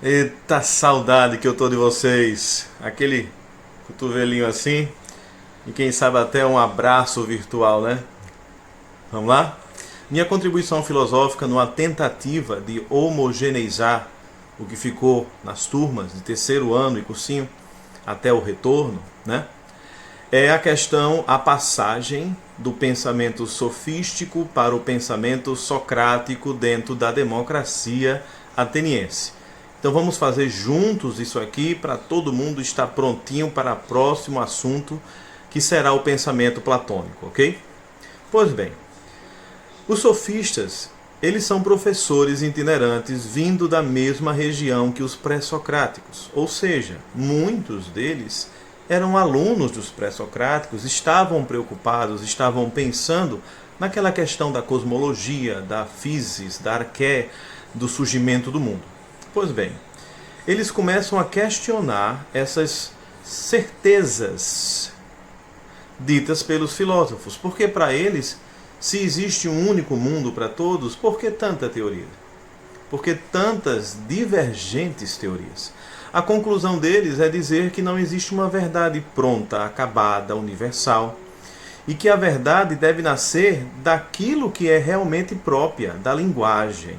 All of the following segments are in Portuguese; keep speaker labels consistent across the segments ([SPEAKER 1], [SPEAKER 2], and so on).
[SPEAKER 1] Eita saudade que eu tô de vocês. Aquele cotovelinho assim. E quem sabe até um abraço virtual, né? Vamos lá? Minha contribuição filosófica numa tentativa de homogeneizar o que ficou nas turmas de terceiro ano e cursinho até o retorno, né? É a questão, a passagem do pensamento sofístico para o pensamento socrático dentro da democracia ateniense. Então vamos fazer juntos isso aqui para todo mundo estar prontinho para o próximo assunto, que será o pensamento platônico, ok? Pois bem, os sofistas, eles são professores itinerantes vindo da mesma região que os pré-socráticos, ou seja, muitos deles eram alunos dos pré-socráticos, estavam preocupados, estavam pensando naquela questão da cosmologia, da physis, da arqué, do surgimento do mundo. Pois bem, eles começam a questionar essas certezas ditas pelos filósofos, porque para eles, se existe um único mundo para todos, por que tanta teoria? Por que tantas divergentes teorias? A conclusão deles é dizer que não existe uma verdade pronta, acabada, universal, e que a verdade deve nascer daquilo que é realmente própria, da linguagem.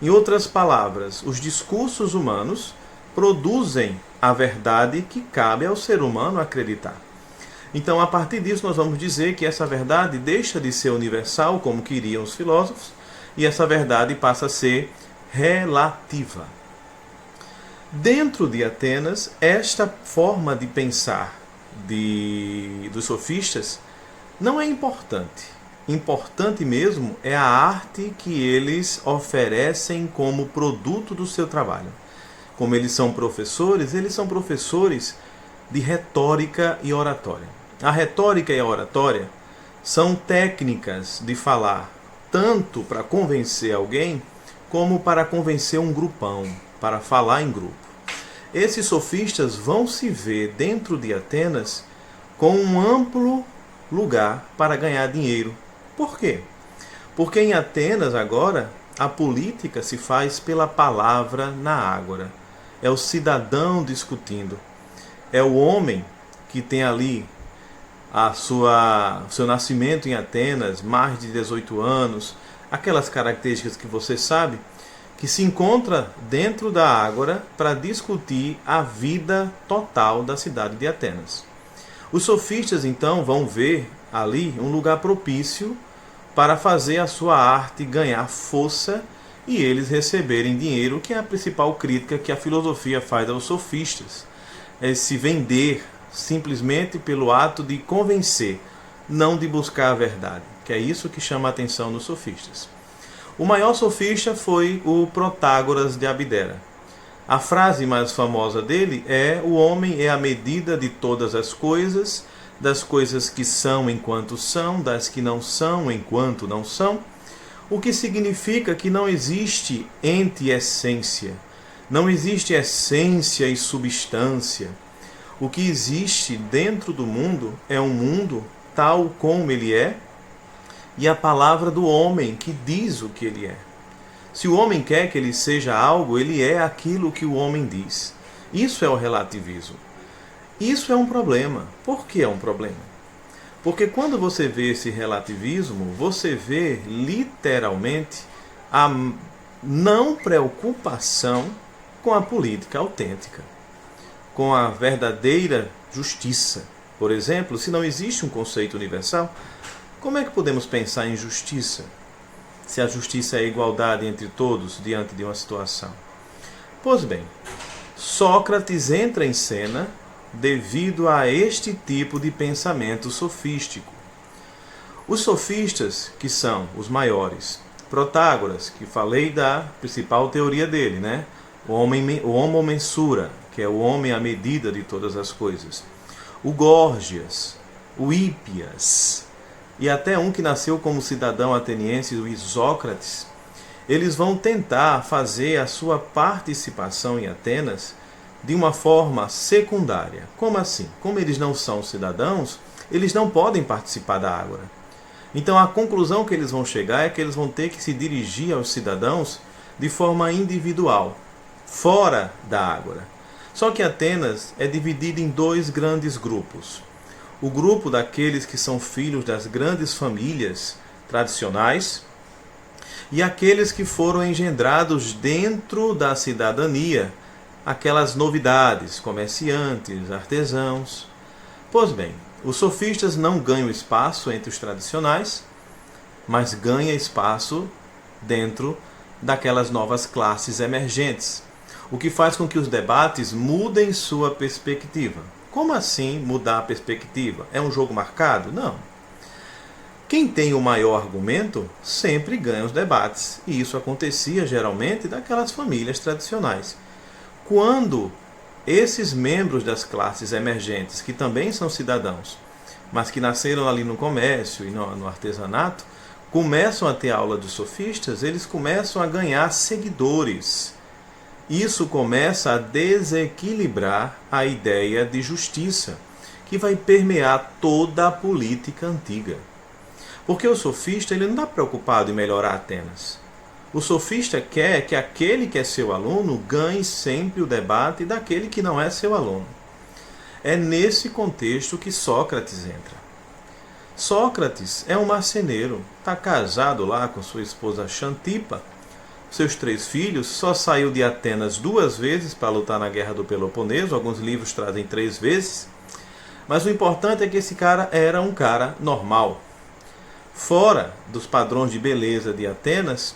[SPEAKER 1] Em outras palavras, os discursos humanos produzem a verdade que cabe ao ser humano acreditar. Então, a partir disso, nós vamos dizer que essa verdade deixa de ser universal, como queriam os filósofos, e essa verdade passa a ser relativa. Dentro de Atenas, esta forma de pensar dos sofistas não é importante. Importante mesmo é a arte que eles oferecem como produto do seu trabalho. Como eles são professores de retórica e oratória. A retórica e a oratória são técnicas de falar tanto para convencer alguém como para convencer um grupão, para falar em grupo. Esses sofistas vão se ver dentro de Atenas com um amplo lugar para ganhar dinheiro. Por quê? Porque em Atenas agora a política se faz pela palavra na ágora. É o cidadão discutindo. É o homem que tem ali o seu nascimento em Atenas, mais de 18 anos, aquelas características que você sabe, que se encontra dentro da ágora para discutir a vida total da cidade de Atenas. Os sofistas então vão ver ali um lugar propício para fazer a sua arte ganhar força e eles receberem dinheiro, que é a principal crítica que a filosofia faz aos sofistas. É se vender simplesmente pelo ato de convencer, não de buscar a verdade, que é isso que chama a atenção nos sofistas. O maior sofista foi o Protágoras de Abdera. A frase mais famosa dele é: o homem é a medida de todas as coisas, das coisas que são enquanto são, das que não são enquanto não são, o que significa que não existe ente e essência, não existe essência e substância. O que existe dentro do mundo é um mundo tal como ele é, e a palavra do homem que diz o que ele é. Se o homem quer que ele seja algo, ele é aquilo que o homem diz. Isso é o relativismo. Isso é um problema. Por que é um problema? Porque quando você vê esse relativismo, você vê literalmente a não preocupação com a política autêntica, com a verdadeira justiça. Por exemplo, se não existe um conceito universal, como é que podemos pensar em justiça? Se a justiça é a igualdade entre todos diante de uma situação. Pois bem, Sócrates entra em cena devido a este tipo de pensamento sofístico. Os sofistas, que são os maiores, Protágoras, que falei da principal teoria dele, né? O homo mensura, que é o homem à medida de todas as coisas. O Górgias, o Hípias, e até um que nasceu como cidadão ateniense, o Isócrates, eles vão tentar fazer a sua participação em Atenas de uma forma secundária. Como assim? Como eles não são cidadãos, eles não podem participar da ágora. Então a conclusão que eles vão chegar é que eles vão ter que se dirigir aos cidadãos de forma individual. fora da ágora. Só que Atenas é dividida em dois grandes grupos. O grupo daqueles que são filhos das grandes famílias tradicionais e aqueles que foram engendrados dentro da cidadania, aquelas novidades, comerciantes, artesãos. Pois bem, os sofistas não ganham espaço entre os tradicionais, mas ganham espaço dentro daquelas novas classes emergentes, o que faz com que os debates mudem sua perspectiva. Como assim mudar a perspectiva? É um jogo marcado? Não. Quem tem o maior argumento sempre ganha os debates, e isso acontecia geralmente daquelas famílias tradicionais. Quando esses membros das classes emergentes, que também são cidadãos, mas que nasceram ali no comércio e no artesanato, começam a ter aula dos sofistas, eles começam a ganhar seguidores. Isso começa a desequilibrar a ideia de justiça, que vai permear toda a política antiga. Porque o sofista ele não está preocupado em melhorar Atenas. O sofista quer que aquele que é seu aluno ganhe sempre o debate daquele que não é seu aluno. É nesse contexto que Sócrates entra. Sócrates é um marceneiro, está casado lá com sua esposa Xantipa, seus 3 filhos, só saiu de Atenas 2 vezes para lutar na Guerra do Peloponeso, alguns livros trazem 3 vezes, mas o importante é que esse cara era um cara normal. Fora dos padrões de beleza de Atenas,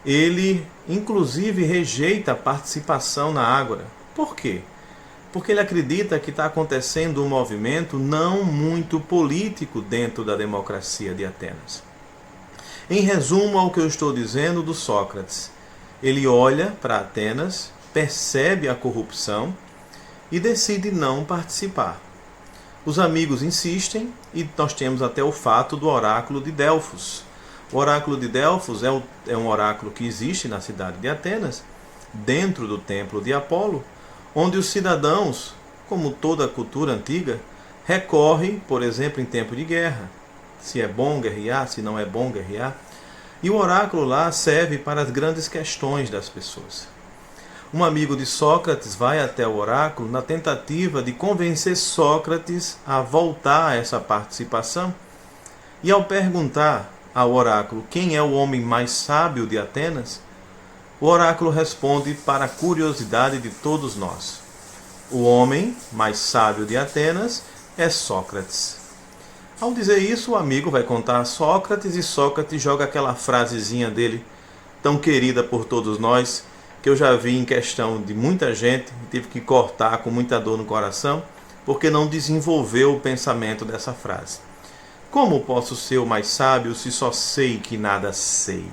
[SPEAKER 1] ele inclusive rejeita a participação na ágora. Por quê? Porque ele acredita que está acontecendo um movimento não muito político dentro da democracia de Atenas. Em resumo ao que eu estou dizendo do Sócrates, ele olha para Atenas, percebe a corrupção e decide não participar. Os amigos insistem e nós temos até o fato do oráculo de Delfos. O oráculo de Delfos é um oráculo que existe na cidade de Atenas, dentro do templo de Apolo, onde os cidadãos, como toda a cultura antiga, recorrem, por exemplo, em tempo de guerra, se é bom guerrear, se não é bom guerrear. E o oráculo lá serve para as grandes questões das pessoas. Um amigo de Sócrates vai até o oráculo na tentativa de convencer Sócrates a voltar a essa participação. E ao perguntar ao oráculo quem é o homem mais sábio de Atenas, o oráculo responde para a curiosidade de todos nós. O homem mais sábio de Atenas é Sócrates. Ao dizer isso, o amigo vai contar a Sócrates e Sócrates joga aquela frasezinha dele, tão querida por todos nós, que eu já vi em questão de muita gente, tive que cortar com muita dor no coração, porque não desenvolveu o pensamento dessa frase. Como posso ser o mais sábio se só sei que nada sei?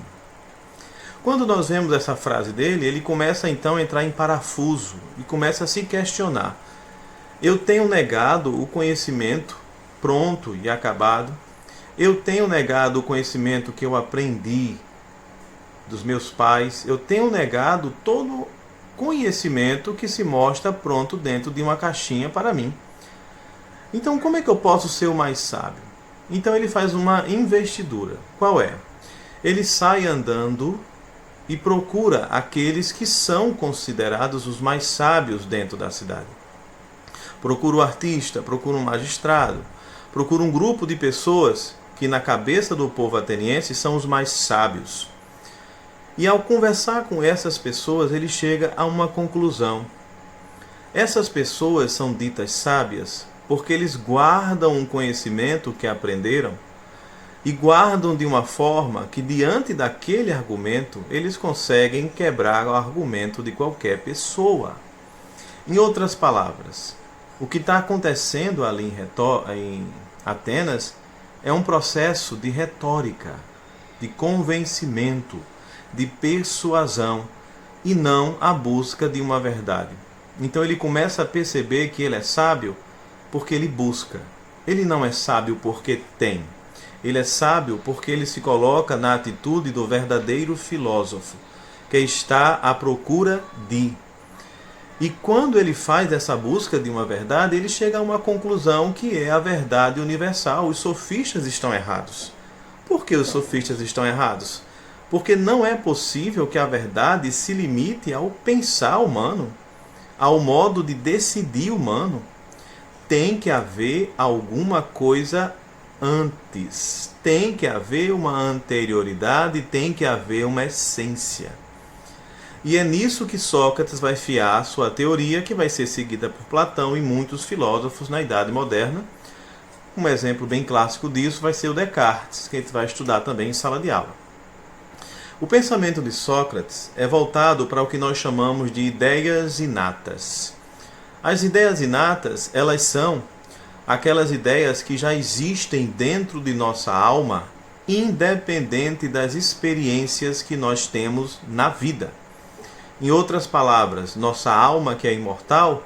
[SPEAKER 1] Quando nós vemos essa frase dele, ele começa então a entrar em parafuso e começa a se questionar. Eu tenho negado o conhecimento pronto e acabado. Eu tenho negado o conhecimento que eu aprendi dos meus pais. Eu tenho negado todo conhecimento que se mostra pronto dentro de uma caixinha para mim. Então, como é que eu posso ser o mais sábio? Então ele faz uma investidura. Qual é? Ele sai andando e procura aqueles que são considerados os mais sábios dentro da cidade. Procura o artista, procura um magistrado, procura um grupo de pessoas que na cabeça do povo ateniense são os mais sábios. E ao conversar com essas pessoas, ele chega a uma conclusão. Essas pessoas são ditas sábias porque eles guardam um conhecimento que aprenderam e guardam de uma forma que, diante daquele argumento, eles conseguem quebrar o argumento de qualquer pessoa. Em outras palavras, o que está acontecendo ali em Atenas é um processo de retórica, de convencimento, de persuasão e não a busca de uma verdade. Então ele começa a perceber que ele é sábio porque ele busca. Ele não é sábio porque tem. Ele é sábio porque ele se coloca na atitude do verdadeiro filósofo, que está à procura de. E quando ele faz essa busca de uma verdade, ele chega a uma conclusão que é a verdade universal. Os sofistas estão errados. Por que os sofistas estão errados? Porque não é possível que a verdade se limite ao pensar humano, ao modo de decidir humano. Tem que haver alguma coisa antes. Tem que haver uma anterioridade, tem que haver uma essência. E é nisso que Sócrates vai fiar sua teoria, que vai ser seguida por Platão e muitos filósofos na Idade Moderna. Um exemplo bem clássico disso vai ser o Descartes, que a gente vai estudar também em sala de aula. O pensamento de Sócrates é voltado para o que nós chamamos de ideias inatas. As ideias inatas, elas são aquelas ideias que já existem dentro de nossa alma, independente das experiências que nós temos na vida. Em outras palavras, nossa alma, que é imortal,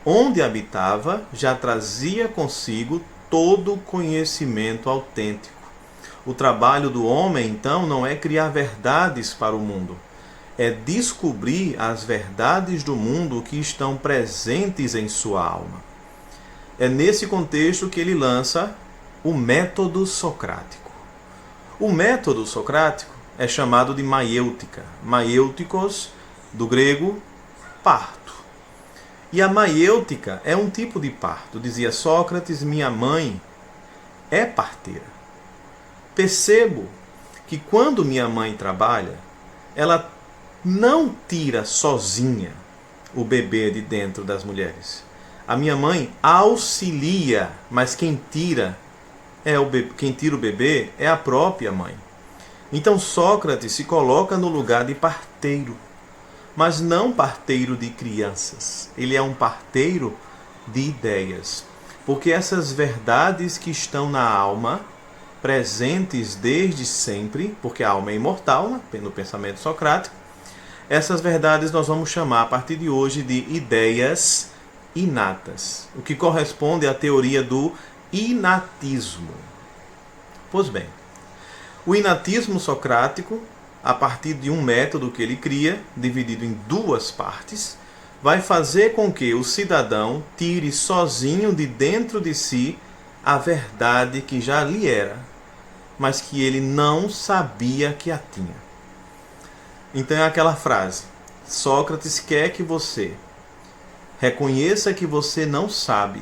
[SPEAKER 1] onde habitava, já trazia consigo todo o conhecimento autêntico. O trabalho do homem, então, não é criar verdades para o mundo, é descobrir as verdades do mundo que estão presentes em sua alma. É nesse contexto que ele lança o método socrático. O método socrático é chamado de maiêutica. Maiêuticos, do grego, parto. E a maiêutica é um tipo de parto. Dizia Sócrates, minha mãe é parteira. Percebo que quando minha mãe trabalha, ela não tira sozinha o bebê de dentro das mulheres. A minha mãe auxilia, mas quem tira o bebê é a própria mãe. Então Sócrates se coloca no lugar de parteiro, mas não parteiro de crianças. Ele é um parteiro de ideias, porque essas verdades que estão na alma, presentes desde sempre, porque a alma é imortal, no pensamento socrático, essas verdades nós vamos chamar a partir de hoje de ideias inatas, o que corresponde à teoria do inatismo. Pois bem, o inatismo socrático, a partir de um método que ele cria, dividido em duas partes, vai fazer com que o cidadão tire sozinho de dentro de si a verdade que já lhe era, mas que ele não sabia que a tinha. Então é aquela frase: Sócrates quer que você reconheça que você não sabe,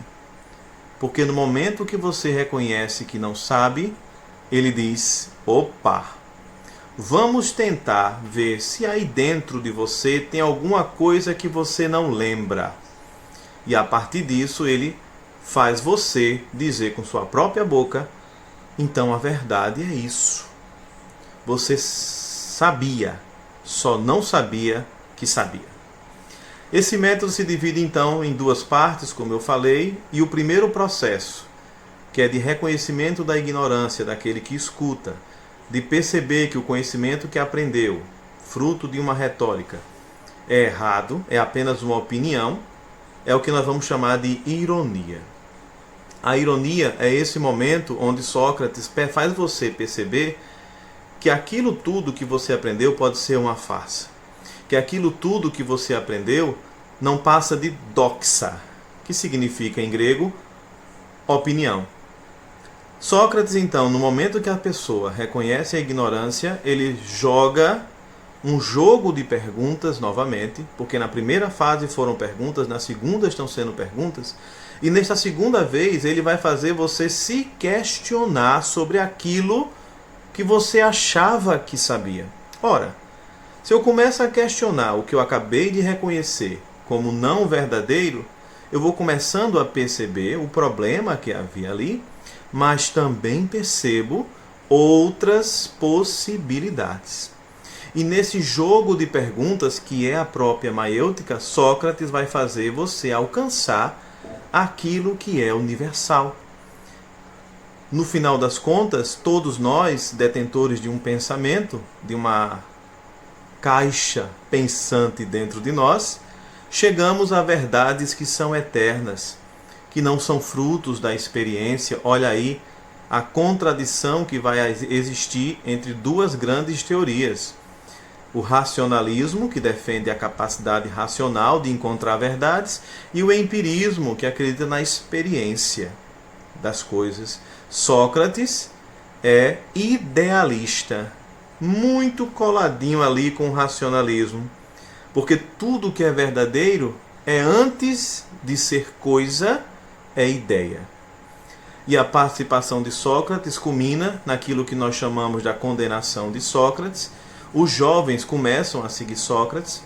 [SPEAKER 1] porque no momento que você reconhece que não sabe, ele diz: opa, vamos tentar ver se aí dentro de você tem alguma coisa que você não lembra. E a partir disso ele faz você dizer com sua própria boca: então a verdade é isso. Você sabia, só não sabia que sabia. Esse método se divide então em duas partes, como eu falei, e o primeiro processo, que é de reconhecimento da ignorância daquele que escuta, de perceber que o conhecimento que aprendeu, fruto de uma retórica, é errado, é apenas uma opinião, é o que nós vamos chamar de ironia. A ironia é esse momento onde Sócrates faz você perceber que aquilo tudo que você aprendeu pode ser uma farsa. Que aquilo tudo que você aprendeu não passa de doxa, que significa em grego opinião. Sócrates, então, no momento que a pessoa reconhece a ignorância, ele joga um jogo de perguntas novamente, porque na primeira fase foram perguntas, na segunda estão sendo perguntas, e nesta segunda vez ele vai fazer você se questionar sobre aquilo que você achava que sabia. Ora, se eu começo a questionar o que eu acabei de reconhecer como não verdadeiro, eu vou começando a perceber o problema que havia ali, mas também percebo outras possibilidades. E nesse jogo de perguntas, que é a própria maiêutica, Sócrates vai fazer você alcançar aquilo que é universal. No final das contas, todos nós, detentores de um pensamento, de uma caixa pensante dentro de nós, chegamos a verdades que são eternas, que não são frutos da experiência. Olha aí a contradição que vai existir entre duas grandes teorias. O racionalismo, que defende a capacidade racional de encontrar verdades, e o empirismo, que acredita na experiência das coisas. Sócrates é idealista, muito coladinho ali com o racionalismo, porque tudo que é verdadeiro é, antes de ser coisa, é ideia. E a participação de Sócrates culmina naquilo que nós chamamos da condenação de Sócrates. Os jovens começam a seguir Sócrates.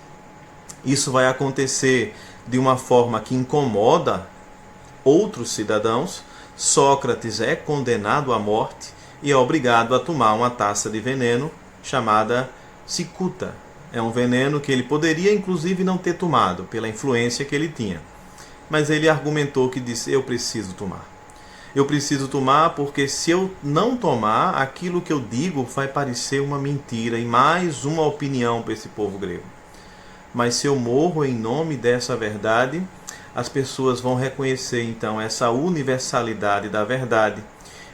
[SPEAKER 1] Isso vai acontecer de uma forma que incomoda outros cidadãos. Sócrates é condenado à morte e é obrigado a tomar uma taça de veneno chamada cicuta. É um veneno que ele poderia inclusive não ter tomado pela influência que ele tinha. Mas ele argumentou que disse: eu preciso tomar. Eu preciso tomar porque se eu não tomar, aquilo que eu digo vai parecer uma mentira e mais uma opinião para esse povo grego. Mas se eu morro em nome dessa verdade, as pessoas vão reconhecer então essa universalidade da verdade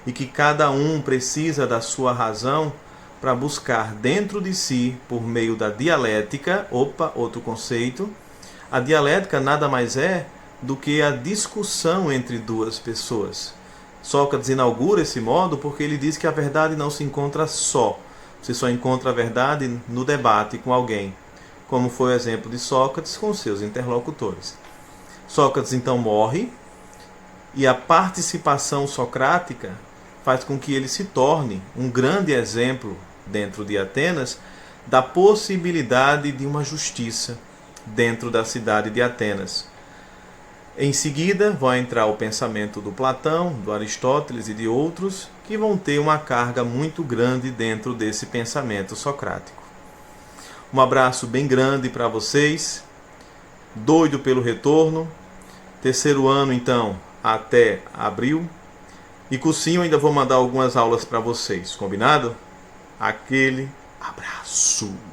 [SPEAKER 1] e que cada um precisa da sua razão para buscar dentro de si, por meio da dialética, outro conceito. A dialética nada mais é do que a discussão entre duas pessoas. Sócrates inaugura esse modo porque ele diz que a verdade não se encontra só. Você só encontra a verdade no debate com alguém, como foi o exemplo de Sócrates com seus interlocutores. Sócrates então morre e a participação socrática faz com que ele se torne um grande exemplo dentro de Atenas da possibilidade de uma justiça dentro da cidade de Atenas. Em seguida, vai entrar o pensamento do Platão, do Aristóteles e de outros, que vão ter uma carga muito grande dentro desse pensamento socrático. Um abraço bem grande para vocês, doido pelo retorno, terceiro ano então até abril, e cursinho ainda vou mandar algumas aulas para vocês, combinado? Aquele abraço!